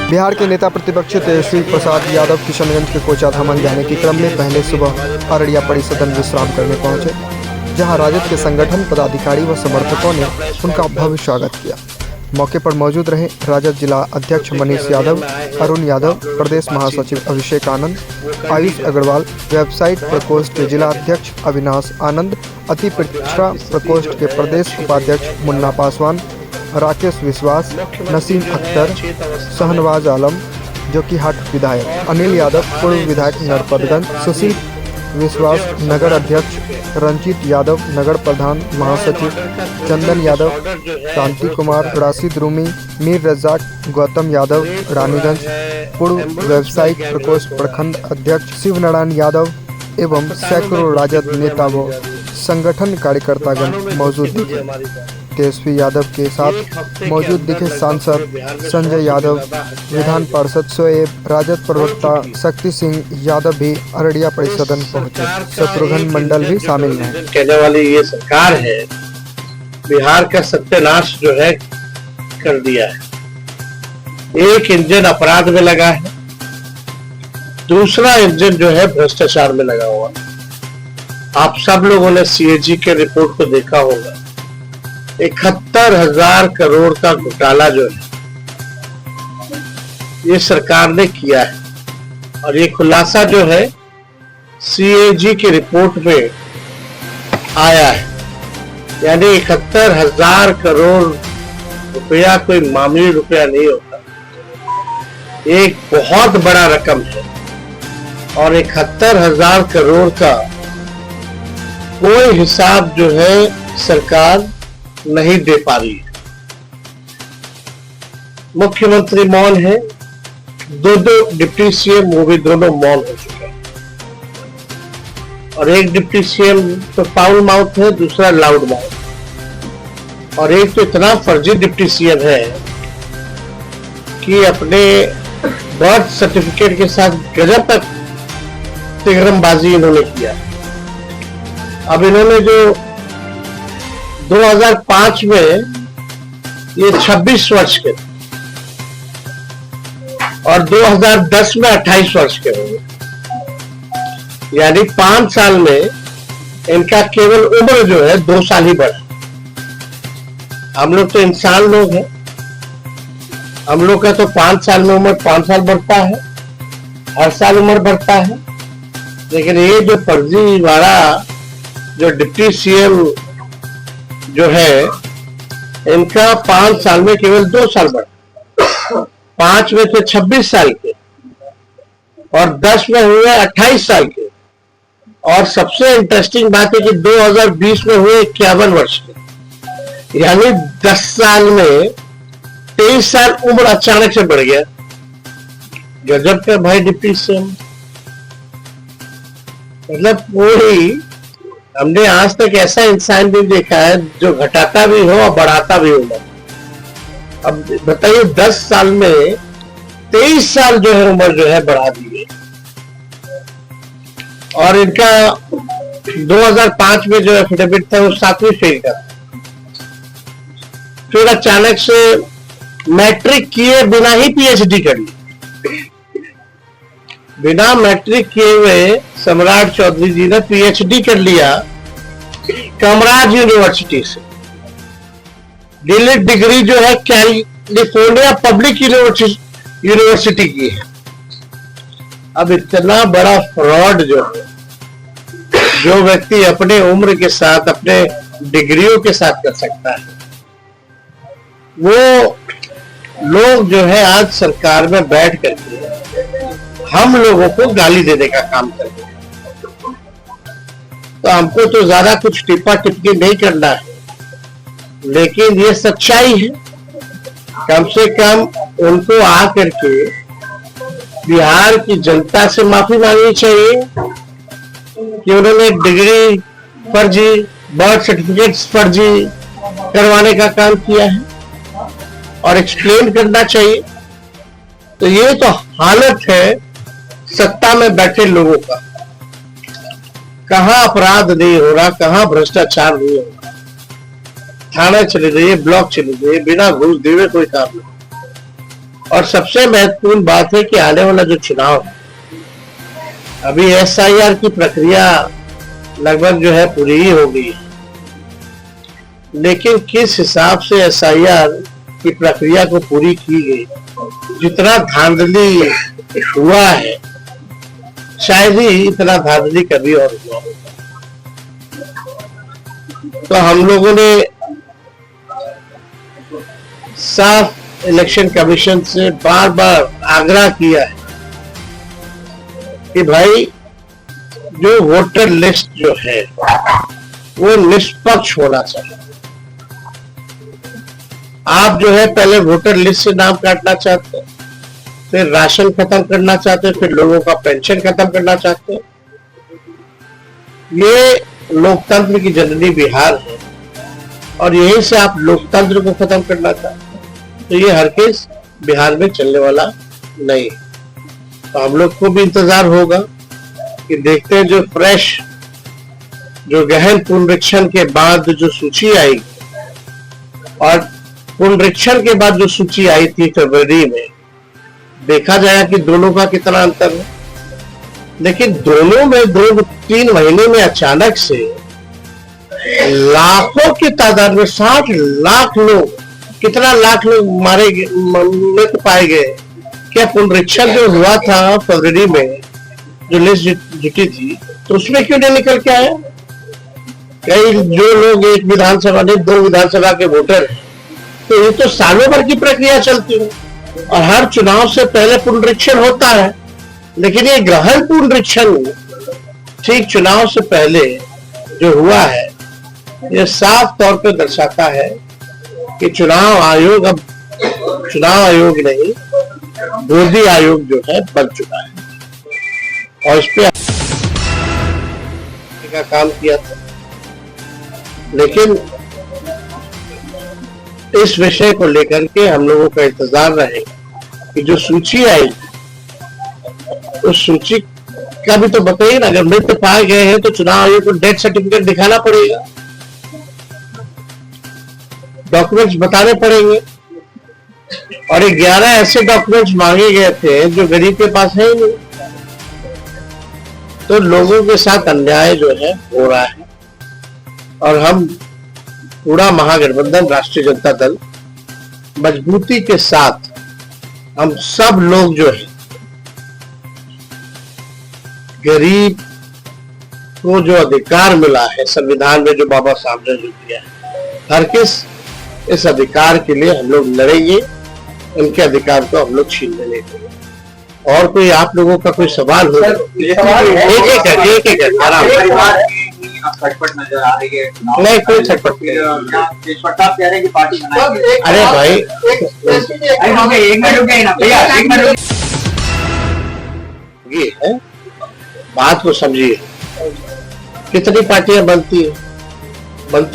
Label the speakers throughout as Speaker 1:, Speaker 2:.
Speaker 1: बिहार के नेता प्रतिपक्ष तेजस्वी प्रसाद यादव किशनगंज के कोचाधामन जाने के क्रम में पहले सुबह अररिया परिसदन विश्राम करने पहुंचे, जहां राजद के संगठन पदाधिकारी व समर्थकों ने उनका भव्य स्वागत किया। मौके पर मौजूद रहे राजद जिला अध्यक्ष मनीष यादव, अरुण यादव, प्रदेश महासचिव अभिषेक आनंद, आयुष अग्रवाल, वेबसाइट प्रकोष्ठ के जिला अध्यक्ष अविनाश आनंद, अति पिछड़ा प्रकोष्ठ के प्रदेश उपाध्यक्ष मुन्ना पासवान, राकेश विश्वास, नसीम अख्तर, शहनवाज आलम जोकीहाट विधायक, अनिल यादव पूर्व विधायक नरपतगंज, सुशील विश्वास नगर अध्यक्ष, रंजीत यादव नगर प्रधान महासचिव, चंदन यादव, शांति कुमार, राशिद रूमी, मीर रजाक, गौतम यादव रानीगंज, पूर्व व्यवसायिक प्रकोष्ठ प्रखंड अध्यक्ष शिवनारायण यादव एवं सैकड़ों राजद नेता व संगठन कार्यकर्तागण मौजूद दिखे। तेजस्वी यादव के साथ मौजूद दिखे सांसद संजय यादव, विधान पार्षद शोएब, राजद प्रवक्ता शक्ति सिंह यादव भी अररिया परिसदन पहुंचे। शत्रुघ्न मंडल भी शामिल हैं।
Speaker 2: कहने वाली ये सरकार है, बिहार का सत्यानाश जो है कर दिया है। एक इंजन अपराध में लगा है, दूसरा इंजन जो है भ्रष्टाचार में लगा हुआ। आप सब लोगों ने सीएजी के रिपोर्ट को देखा होगा। 71,000 करोड़ का घोटाला जो है ये सरकार ने किया है, और ये खुलासा जो है सीएजी की रिपोर्ट में आया है। यानी 71,000 करोड़ रुपया कोई मामूली रुपया नहीं होता, एक बहुत बड़ा रकम है। और 71,000 करोड़ का कोई हिसाब जो है सरकार नहीं दे पा रही है। मुख्यमंत्री मौन है, दो डिप्टी सीएम वो भी दोनों मौन हो चुके हैं, और एक डिप्टी सीएम तो फाउल माउथ है, दूसरा लाउड माउथ। और एक तो इतना फर्जी डिप्टी सीएम है कि अपने बर्थ सर्टिफिकेट के साथ गजब तक तिगरमबाजी इन्होंने किया। अब इन्होंने जो 2005 में ये 26 वर्ष के और 2010 में 28 वर्ष के होंगे, यानी 5 साल में इनका केवल उम्र जो है 2 साल ही बढ़ा। हम लोग तो इंसान लोग हैं, हम लोग का तो 5 साल में उम्र 5 साल बढ़ता है, हर साल उम्र बढ़ता है। लेकिन ये जो फर्जी वाला जो डिप्टी सीएम जो है, इनका 5 साल में केवल 2 साल बढ़ा। 5 में थे 26 साल के और 10 में हुए 28 साल के। और सबसे इंटरेस्टिंग बात है कि 2020 में हुए 51 वर्ष के, यानी 10 साल में 23 साल उम्र अचानक से बढ़ गया। गजब का भाई डिप्टी सीएम, मतलब कोई हमने आज तक ऐसा इंसान भी देखा है जो घटाता भी हो और बढ़ाता भी हो। अब बताइए 10 साल में 23 साल जो है उम्र जो है बढ़ा दी है। और इनका 2005 में जो एफिडेविट था वो 7वीं फेल का, फिर अचानक से मैट्रिक किए बिना ही पीएचडी कर ली। बिना मैट्रिक किए हुए सम्राट चौधरी जी ने पीएचडी कर लिया कैम्ब्रिज यूनिवर्सिटी से। डीलिट डिग्री जो है कैलिफोर्निया पब्लिक यूनिवर्सिटी की है। अब इतना बड़ा फ्रॉड जो व्यक्ति अपने उम्र के साथ अपने डिग्रियों के साथ कर सकता है, वो लोग जो है आज सरकार में बैठ करके हम लोगों को गाली देने का काम करते हैं। तो हमको तो ज्यादा कुछ टिप्पा टिप्पणी नहीं करना है, लेकिन ये सच्चाई है। कम से कम उनको आकर के बिहार की जनता से माफी मांगनी चाहिए कि उन्होंने डिग्री फर्जी, बर्थ सर्टिफिकेट फर्जी करवाने का काम किया है, और एक्सप्लेन करना चाहिए। तो ये तो हालत है सत्ता में बैठे लोगों का। कहां अपराध नहीं हो रहा, कहां भ्रष्टाचार नहीं हो रहा। थाने चले जाइए, ब्लॉक चले जाइए, बिना घूस दिए कोई काम नहीं। और सबसे महत्वपूर्ण बात है कि आने वाला जो चुनाव है, अभी SIR की प्रक्रिया लगभग जो है पूरी ही हो गई, लेकिन किस हिसाब से SIR की प्रक्रिया को पूरी की गई, जितना धांधली हुआ है, शायद ही इतना धांधली कभी और हुआ। तो हम लोगों ने साफ इलेक्शन कमीशन से बार बार आग्रह किया है कि भाई जो वोटर लिस्ट जो है वो निष्पक्ष होना चाहिए। आप जो है पहले वोटर लिस्ट से नाम काटना चाहते हैं, फिर राशन खत्म करना चाहते हैं, फिर लोगों का पेंशन खत्म करना चाहते हैं। ये लोकतंत्र की जननी बिहार है और यहीं से आप लोकतंत्र को खत्म करना चाहते हैं, तो ये हरगिज बिहार में चलने वाला नहीं। तो हम लोग को भी इंतजार होगा कि देखते हैं जो फ्रेश, जो गहन पुनरीक्षण के बाद जो सूची आई और पुनरीक्षण के बाद जो सूची आई थी फरवरी में, देखा जाएगा कि दोनों का कितना अंतर है। लेकिन दोनों में 2-3 महीने में अचानक से लाखों की तादाद में 60 लाख लोग, कितना लाख लोग मारे मृत पाए गए। क्या पुनरीक्षण जो हुआ था फरवरी में, जो लिस्ट जुटी थी, तो उसमें क्यों नहीं निकल के आया? कई जो लोग एक विधानसभा ने 2 विधानसभा के वोटर हैं, तो ये तो सालों भर की प्रक्रिया चलती है और हर चुनाव से पहले पुनरीक्षण होता है। लेकिन ये गहन पुनरीक्षण ठीक चुनाव से पहले जो हुआ है, ये साफ तौर पर दर्शाता है कि चुनाव आयोग अब चुनाव आयोग नहीं, मोदी आयोग जो है बन चुका है और इस पे का काम किया था। लेकिन इस विषय को लेकर के हम लोगों का इंतजार रहेगा कि जो सूची आई, उस सूची का भी तो बताइए ना। अगर मृत पाए गए हैं तो चुनाव आयोग को डेथ सर्टिफिकेट दिखाना पड़ेगा, डॉक्यूमेंट्स बताने पड़ेंगे। और 11 ऐसे डॉक्यूमेंट्स मांगे गए थे जो गरीब के पास है ही नहीं। तो लोगों के साथ अन्याय जो है हो रहा है और हम पूरा महागठबंधन राष्ट्रीय जनता दल मजबूती के साथ, हम सब लोग जो है गरीब को जो अधिकार मिला है संविधान में, जो बाबा साहब ने जो दिया है, हर किस इस अधिकार के लिए हम लोग लड़ेंगे। उनके अधिकार को हम लोग छीन लेंगे। और कोई आप लोगों का कोई सवाल हो? एक आराम
Speaker 3: छटपट नजर आ रही है।
Speaker 2: नहीं, कोई छटपट नहीं।
Speaker 3: आप कह रहे हैं कि पार्टी बनाएगी।
Speaker 2: अरे भाई
Speaker 3: एक मिनट
Speaker 2: ये है, बात को समझिए। कितनी पार्टियां बनती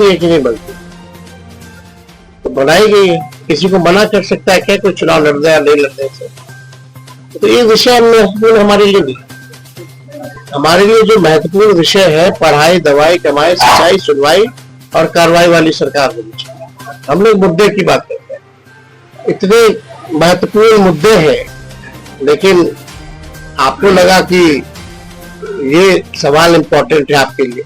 Speaker 2: है कि नहीं बनती? तो बनाई गई है। किसी को मना कर सकता है क्या कोई चुनाव लड़ने या नहीं लड़ने से? तो ये विषय महत्वपूर्ण हमारे लिए भी, हमारे लिए जो महत्वपूर्ण विषय है, पढ़ाई, दवाई, कमाई, सिंचाई, सुनवाई और कार्रवाई वाली सरकार होनी चाहिए। हम लोग मुद्दे की बात करते हैं, इतने महत्वपूर्ण मुद्दे हैं, लेकिन आपको लगा कि ये सवाल इंपॉर्टेंट है आपके लिए,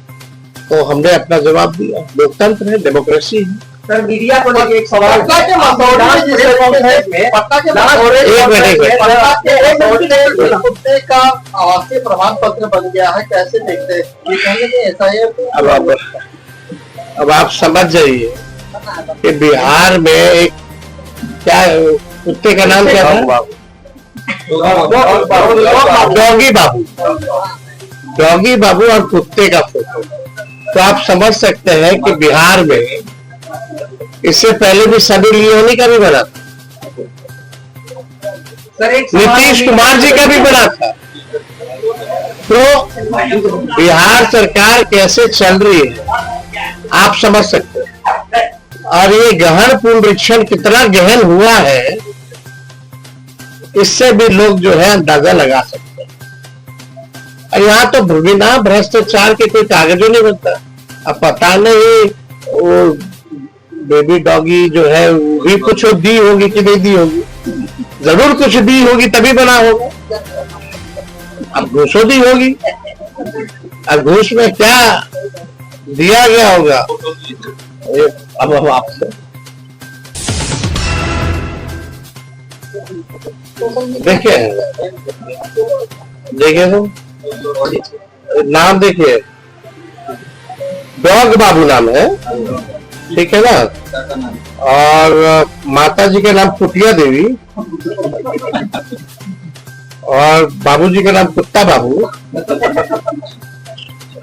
Speaker 2: तो हमने अपना जवाब दिया। लोकतंत्र है, डेमोक्रेसी है।
Speaker 3: सर, मीडिया को लेकर एक सवाल
Speaker 4: कुत्ते का आवासीय प्रमाण पत्र बन गया है, कैसे देखते हैं?
Speaker 2: अब आप समझ जाइए कि बिहार में एक क्या कुत्ते का नाम क्या था? डॉगी बाबू और कुत्ते का फोटो। तो आप समझ सकते हैं कि बिहार में इससे पहले भी सनी लियोनी का भी बना था, नीतीश कुमार जी का भी बना था। तो बिहार सरकार कैसे चल रही है आप समझ सकते हैं। और ये गहन पुनरीक्षण कितना गहन हुआ है, इससे भी लोग जो है अंदाजा लगा सकते हैं। और यहाँ तो बिना भ्रष्टाचार के कोई कागजों नहीं बनता। अब पता नहीं वो बेबी डॉगी जो है वो भी कुछ दी होगी कि नहीं दी होगी, जरूर कुछ दी होगी तभी बना होगा। अब घूसों दी होगी, अब घूस में क्या दिया गया होगा अब हम आपसे देखिए तो नाम देखिए, डॉग बाबू नाम है, ठीक है ना, और माता जी का नाम कुटिया देवी और बाबूजी का नाम कुत्ता बाबू।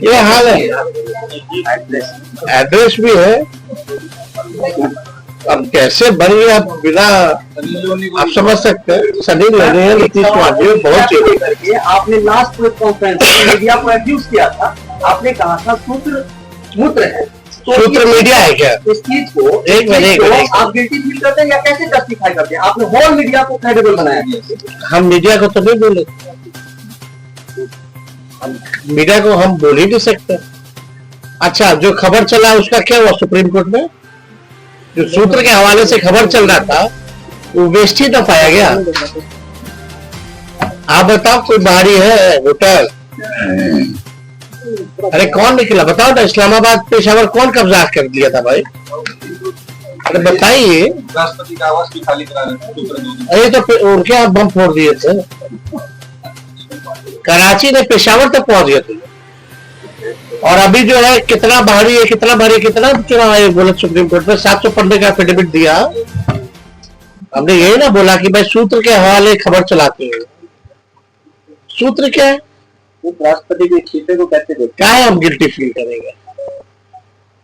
Speaker 2: ये हाल है, एड्रेस भी है। अब कैसे बन गया बिना, आप समझ सकते हैं। सनी लगे हैं नीतीश कुमार जी बहुत चीजें
Speaker 3: करके आपने लास्ट प्रेस कॉन्फ्रेंस में मीडिया को एक्यूज किया था। आपने कहा था सूत्र मूत्र है, तो
Speaker 2: सूत्र मीडिया है क्या?
Speaker 3: इस चीज को
Speaker 2: एक मिनट
Speaker 3: आप गिल्टी फील करते हैं या कैसे जस्टिफाई करते हैं? आपने होल मीडिया को क्रेडिबल बनाया।
Speaker 2: हम मीडिया को तो नहीं बोले, मीडिया को हम बोल ही नहीं सकते। अच्छा, जो खबर चला उसका क्या हुआ सुप्रीम कोर्ट में? जो सूत्र के हवाले से खबर चल रहा था वो वेस्ट ही तो पाया गया। आप बताओ, कोई बाहरी है वोटर? अरे कौन निकला बताओ ना, इस्लामाबाद पेशावर कौन कब्जा कर लिया था भाई? अरे बताइए।
Speaker 5: राष्ट्रपति का आवास भी खाली करा रहे।
Speaker 2: अरे तो उनके यहाँ बम फोड़ दिए थे, कराची ने पेशावर तक पहुंच गए थे। और अभी जो है कितना भारी है, कितना भारी, कितना चुनाव आयोग बोला सुप्रीम कोर्ट में 700 पन्ने का एफिडेविट दिया। हमने यही ना बोला कि भाई सूत्र के हवाले खबर चलाते हैं। सूत्र क्या है?
Speaker 3: राष्ट्रपति के इस्तीफे को कैसे देखते
Speaker 2: क्या है? हम गिल्टी फील करेंगे।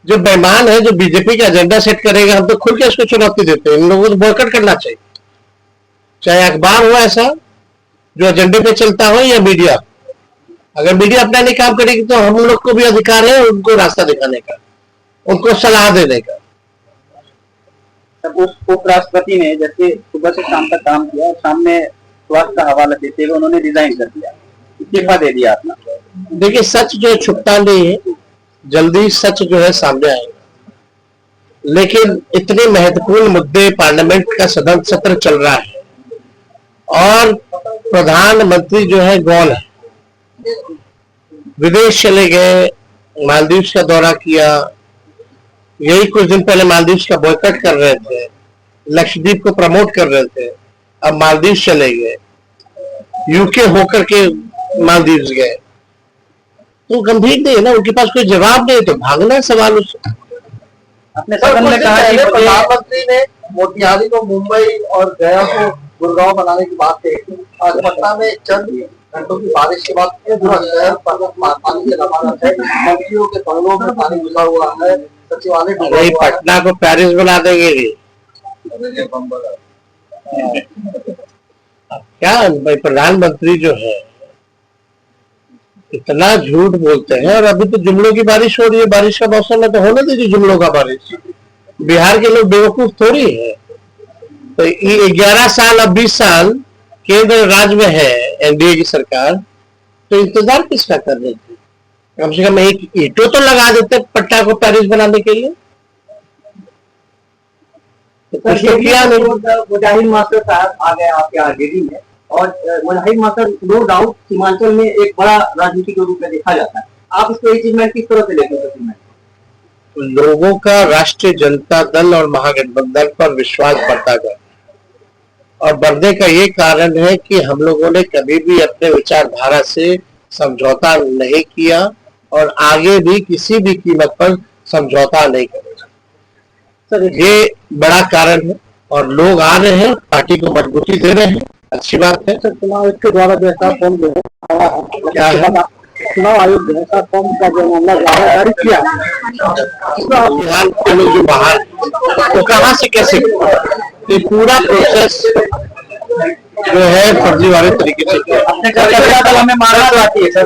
Speaker 2: जो बेईमान है, जो बीजेपी का एजेंडा सेट करेगा, हम तो खुल के इसको चुनौती देते हैं। इन लोगों को बॉयकॉट करना चाहिए, चाहे अखबार हो ऐसा जो एजेंडे पे चलता हो या मीडिया। अगर मीडिया अपना नहीं काम करेगी तो हम लोग को भी अधिकार है उनको रास्ता दिखाने का, उनको सलाह देने का।
Speaker 3: उस उपराष्ट्रपति ने जैसे सुबह से शाम तक काम किया और शाम में स्वास्थ्य का हवाला देते हुए उन्होंने रिजाइन कर दिया, इस्तीफा दे दिया अपना।
Speaker 2: देखिए, सच जो है छुपता नहीं है, जल्दी सच जो है सामने आएगा। लेकिन इतने महत्वपूर्ण मुद्दे, पार्लियामेंट का सदन सत्र चल रहा है और प्रधानमंत्री जो है गौन है, विदेश चले गए, मालदीव्स का दौरा किया। यही कुछ दिन पहले मालदीव्स का बॉयकॉट कर रहे थे, लक्षद्वीप को प्रमोट कर रहे थे, अब मालदीव्स चले गए, यूके होकर के मालदीव्स गए। तो गंभीर नहीं है ना, उनके पास कोई जवाब नहीं, तो भागना है सवाल उससे।
Speaker 3: अपने सदन में कहा कि
Speaker 4: प्रधानमंत्री ने मोतिहारी को मुंबई और गया को गुड़गांव बनाने की बात कही। आज पटना में चंद घंटों की बारिश के बाद पूरा शहर पानी से लबालब है, मंत्रियों के बंगलों में पानी घुसा हुआ है, सचिवालय डूबा हुआ है।
Speaker 2: पटना को पेरिस बना देंगे क्या भाई? प्रधानमंत्री जो है इतना झूठ बोलते हैं। और अभी तो जुमलों की बारिश हो रही है, बारिश का मौसम है तो होने दीजिए जुमलों का बारिश। बिहार के लोग बेवकूफ थोड़ी है। तो 11 साल अब 20 साल केंद्र राज्य में है एनडीए की सरकार, तो इंतजार किसका कर रहे थे? कम से कम एक ईंटों तो लगा देते पटना को पेरिस बनाने के लिए। तो कुछ तो किया नहीं।
Speaker 3: मुजाहिद मास्टर साहब आ गए आपके आरजेडी में, और मुजाहिद मास्टर नो डाउट सीमांचल में एक बड़ा राजनीति के रूप में देखा जाता है। आप इसको अचीवमेंट किस तरह से लेते हैं?
Speaker 2: लोगों का राष्ट्रीय जनता दल और महागठबंधन पर विश्वास बढ़ता गया, और बढ़ने का ये कारण है कि हम लोगों ने कभी भी अपने विचारधारा से समझौता नहीं किया और आगे भी किसी भी कीमत पर समझौता नहीं करेगा। सर, ये बड़ा कारण है और लोग आ रहे हैं, पार्टी को मजबूती दे रहे हैं, अच्छी बात है। सर, चुनाव आयोग के द्वारा जैसा फॉर्म जो है क्या है, चुनाव आयोग जैसा फॉर्म का जो मामला जारी किया, बिहार के लोग जो बाहर तो कहाँ से कैसे, ये पूरा प्रोसेस जो है फर्जी वाले तरीके से
Speaker 3: अपने घर में मारना चाहती है सर।